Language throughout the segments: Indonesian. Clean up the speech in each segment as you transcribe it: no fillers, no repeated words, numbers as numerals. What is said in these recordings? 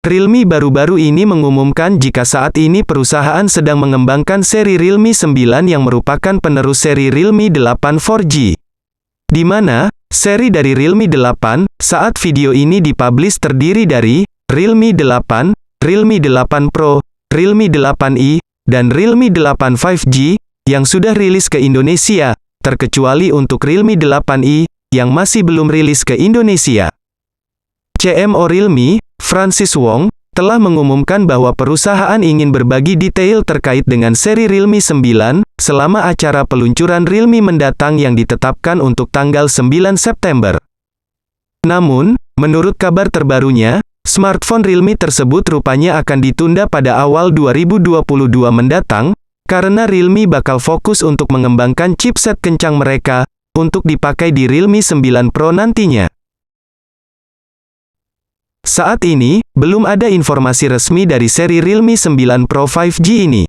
Realme baru-baru ini mengumumkan jika saat ini perusahaan sedang mengembangkan seri Realme 9 yang merupakan penerus seri Realme 8 4G. Di mana, seri dari Realme 8, saat video ini dipublish terdiri dari Realme 8, Realme 8 Pro, Realme 8i, dan Realme 8 5G, yang sudah rilis ke Indonesia, terkecuali untuk Realme 8i, yang masih belum rilis ke Indonesia. CMO Realme, Francis Wong, telah mengumumkan bahwa perusahaan ingin berbagi detail terkait dengan seri Realme 9, selama acara peluncuran Realme mendatang yang ditetapkan untuk tanggal 9 September. Namun, menurut kabar terbarunya, smartphone Realme tersebut rupanya akan ditunda pada awal 2022 mendatang, karena Realme bakal fokus untuk mengembangkan chipset kencang mereka, untuk dipakai di Realme 9 Pro nantinya. Saat ini, belum ada informasi resmi dari seri Realme 9 Pro 5G ini.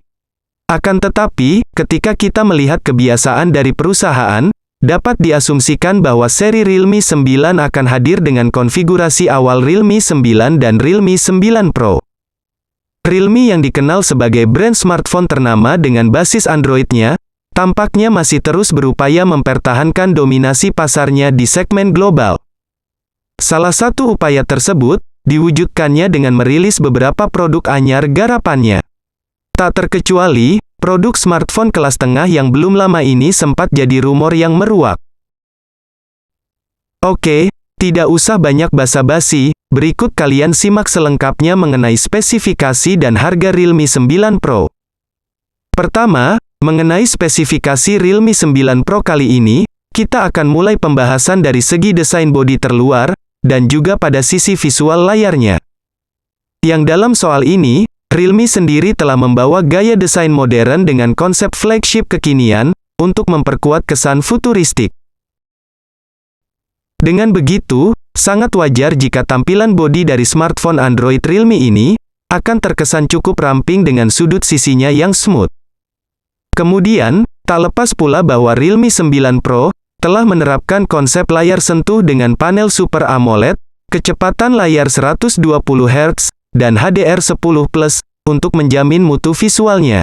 Akan tetapi, ketika kita melihat kebiasaan dari perusahaan, dapat diasumsikan bahwa seri Realme 9 akan hadir dengan konfigurasi awal Realme 9 dan Realme 9 Pro. Realme yang dikenal sebagai brand smartphone ternama dengan basis Android-nya, tampaknya masih terus berupaya mempertahankan dominasi pasarnya di segmen global. Salah satu upaya tersebut, diwujudkannya dengan merilis beberapa produk anyar garapannya. Tak terkecuali, produk smartphone kelas tengah yang belum lama ini sempat jadi rumor yang meruak. Oke, tidak usah banyak basa-basi, berikut kalian simak selengkapnya mengenai spesifikasi dan harga Realme 9 Pro. Pertama, mengenai spesifikasi Realme 9 Pro kali ini, kita akan mulai pembahasan dari segi desain bodi terluar, dan juga pada sisi visual layarnya. Yang dalam soal ini, Realme sendiri telah membawa gaya desain modern dengan konsep flagship kekinian, untuk memperkuat kesan futuristik. Dengan begitu, sangat wajar jika tampilan bodi dari smartphone Android Realme ini, akan terkesan cukup ramping dengan sudut sisinya yang smooth. Kemudian, tak lepas pula bahwa Realme 9 Pro, telah menerapkan konsep layar sentuh dengan panel Super AMOLED, kecepatan layar 120 Hz, dan HDR10+, untuk menjamin mutu visualnya.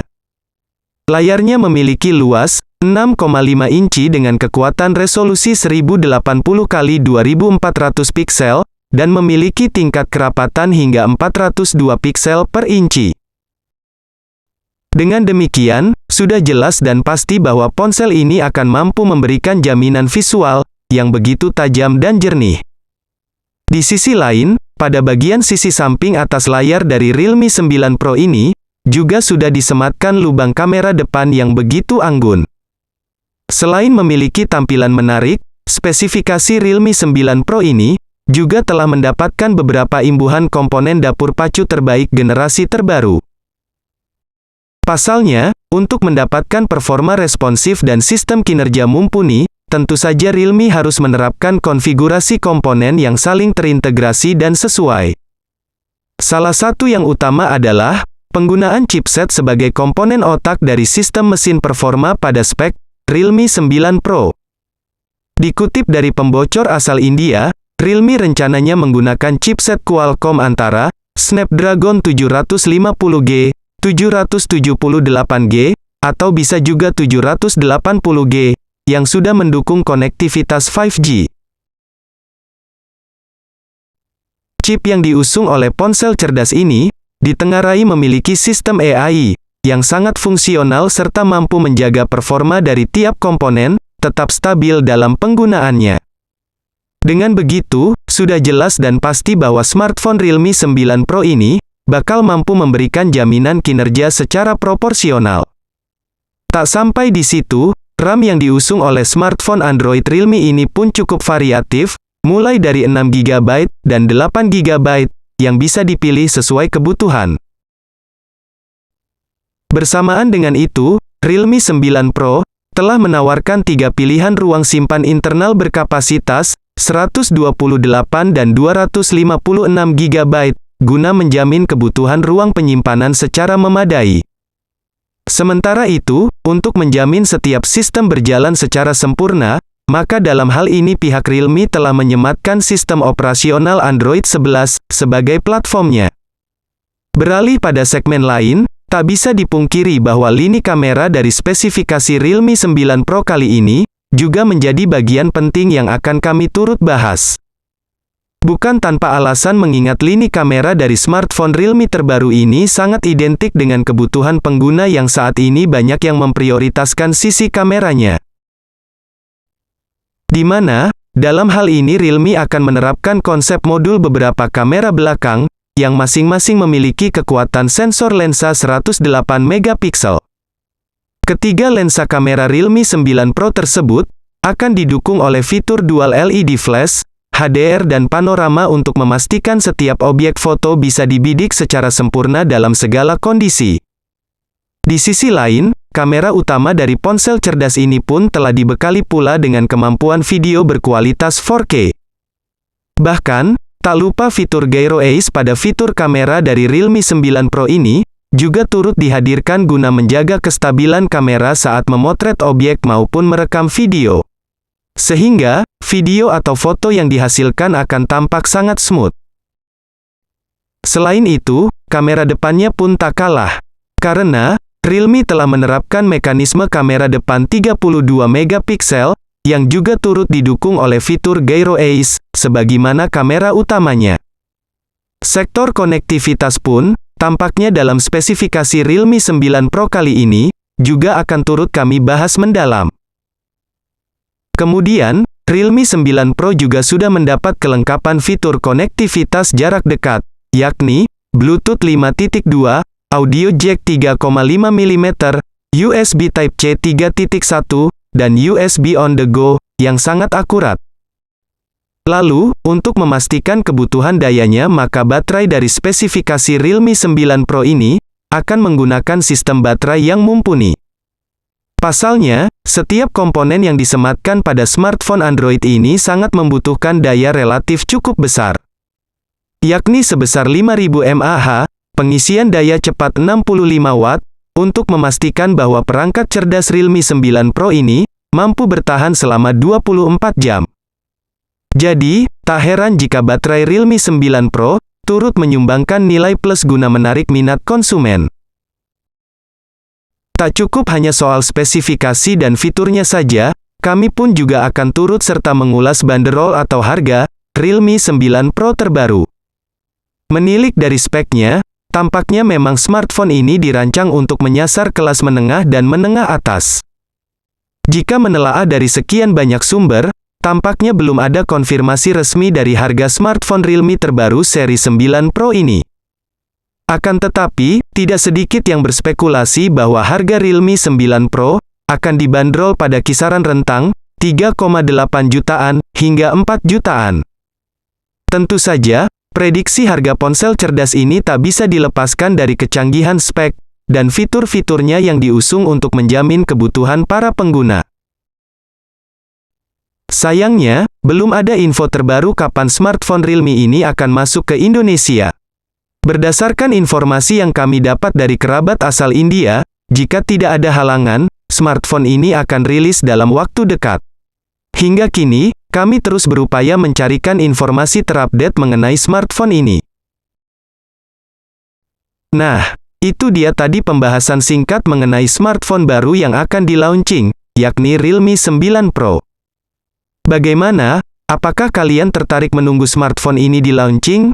Layarnya memiliki luas 6,5 inci dengan kekuatan resolusi 1080x2400 piksel, dan memiliki tingkat kerapatan hingga 402 piksel per inci. Dengan demikian, sudah jelas dan pasti bahwa ponsel ini akan mampu memberikan jaminan visual yang begitu tajam dan jernih. Di sisi lain, pada bagian sisi samping atas layar dari Realme 9 Pro ini, juga sudah disematkan lubang kamera depan yang begitu anggun. Selain memiliki tampilan menarik, spesifikasi Realme 9 Pro ini juga telah mendapatkan beberapa imbuhan komponen dapur pacu terbaik generasi terbaru. Pasalnya, untuk mendapatkan performa responsif dan sistem kinerja mumpuni, tentu saja Realme harus menerapkan konfigurasi komponen yang saling terintegrasi dan sesuai. Salah satu yang utama adalah penggunaan chipset sebagai komponen otak dari sistem mesin performa pada spek Realme 9 Pro. Dikutip dari pembocor asal India, Realme rencananya menggunakan chipset Qualcomm antara Snapdragon 750G, 778G, atau bisa juga 780G, yang sudah mendukung konektivitas 5G. Chip yang diusung oleh ponsel cerdas ini, ditengarai memiliki sistem AI, yang sangat fungsional serta mampu menjaga performa dari tiap komponen, tetap stabil dalam penggunaannya. Dengan begitu, sudah jelas dan pasti bahwa smartphone Realme 9 Pro ini, bakal mampu memberikan jaminan kinerja secara proporsional. Tak sampai di situ, RAM yang diusung oleh smartphone Android Realme ini pun cukup variatif, mulai dari 6GB dan 8GB, yang bisa dipilih sesuai kebutuhan. Bersamaan dengan itu, Realme 9 Pro telah menawarkan 3 pilihan ruang simpan internal berkapasitas 128 dan 256GB, guna menjamin kebutuhan ruang penyimpanan secara memadai. Sementara itu, untuk menjamin setiap sistem berjalan secara sempurna, maka dalam hal ini pihak Realme telah menyematkan sistem operasional Android 11 sebagai platformnya. Beralih pada segmen lain, tak bisa dipungkiri bahwa lini kamera dari spesifikasi Realme 9 Pro kali ini, juga menjadi bagian penting yang akan kami turut bahas. Bukan tanpa alasan mengingat lini kamera dari smartphone Realme terbaru ini sangat identik dengan kebutuhan pengguna yang saat ini banyak yang memprioritaskan sisi kameranya. Di mana, dalam hal ini Realme akan menerapkan konsep modul beberapa kamera belakang, yang masing-masing memiliki kekuatan sensor lensa 108 megapiksel. Ketiga lensa kamera Realme 9 Pro tersebut, akan didukung oleh fitur dual LED flash, HDR dan panorama untuk memastikan setiap objek foto bisa dibidik secara sempurna dalam segala kondisi. Di sisi lain, kamera utama dari ponsel cerdas ini pun telah dibekali pula dengan kemampuan video berkualitas 4K. Bahkan, tak lupa fitur Gyro Eyes pada fitur kamera dari Realme 9 Pro ini, juga turut dihadirkan guna menjaga kestabilan kamera saat memotret objek maupun merekam video. Sehingga, video atau foto yang dihasilkan akan tampak sangat smooth. Selain itu, kamera depannya pun tak kalah. Karena, Realme telah menerapkan mekanisme kamera depan 32 megapiksel, yang juga turut didukung oleh fitur Gyro Eyes, sebagaimana kamera utamanya. Sektor konektivitas pun, tampaknya dalam spesifikasi Realme 9 Pro kali ini, juga akan turut kami bahas mendalam. Kemudian, Realme 9 Pro juga sudah mendapat kelengkapan fitur konektivitas jarak dekat, yakni, Bluetooth 5.2, audio jack 3,5 mm, USB Type-C 3.1, dan USB on the go, yang sangat akurat. Lalu, untuk memastikan kebutuhan dayanya maka baterai dari spesifikasi Realme 9 Pro ini, akan menggunakan sistem baterai yang mumpuni. Pasalnya, setiap komponen yang disematkan pada smartphone Android ini sangat membutuhkan daya relatif cukup besar. Yakni sebesar 5000 mAh, pengisian daya cepat 65 Watt, untuk memastikan bahwa perangkat cerdas Realme 9 Pro ini, mampu bertahan selama 24 jam. Jadi, tak heran jika baterai Realme 9 Pro, turut menyumbangkan nilai plus guna menarik minat konsumen. Tak cukup hanya soal spesifikasi dan fiturnya saja, kami pun juga akan turut serta mengulas banderol atau harga, Realme 9 Pro terbaru. Menilik dari speknya, tampaknya memang smartphone ini dirancang untuk menyasar kelas menengah dan menengah atas. Jika menelaah dari sekian banyak sumber, tampaknya belum ada konfirmasi resmi dari harga smartphone Realme terbaru seri 9 Pro ini. Akan tetapi, tidak sedikit yang berspekulasi bahwa harga Realme 9 Pro akan dibanderol pada kisaran rentang 3,8 jutaan hingga 4 jutaan. Tentu saja, prediksi harga ponsel cerdas ini tak bisa dilepaskan dari kecanggihan spek dan fitur-fiturnya yang diusung untuk menjamin kebutuhan para pengguna. Sayangnya, belum ada info terbaru kapan smartphone Realme ini akan masuk ke Indonesia. Berdasarkan informasi yang kami dapat dari kerabat asal India, jika tidak ada halangan, smartphone ini akan rilis dalam waktu dekat. Hingga kini, kami terus berupaya mencarikan informasi terupdate mengenai smartphone ini. Nah, itu dia tadi pembahasan singkat mengenai smartphone baru yang akan di-launching, yakni Realme 9 Pro. Bagaimana? Apakah kalian tertarik menunggu smartphone ini di-launching?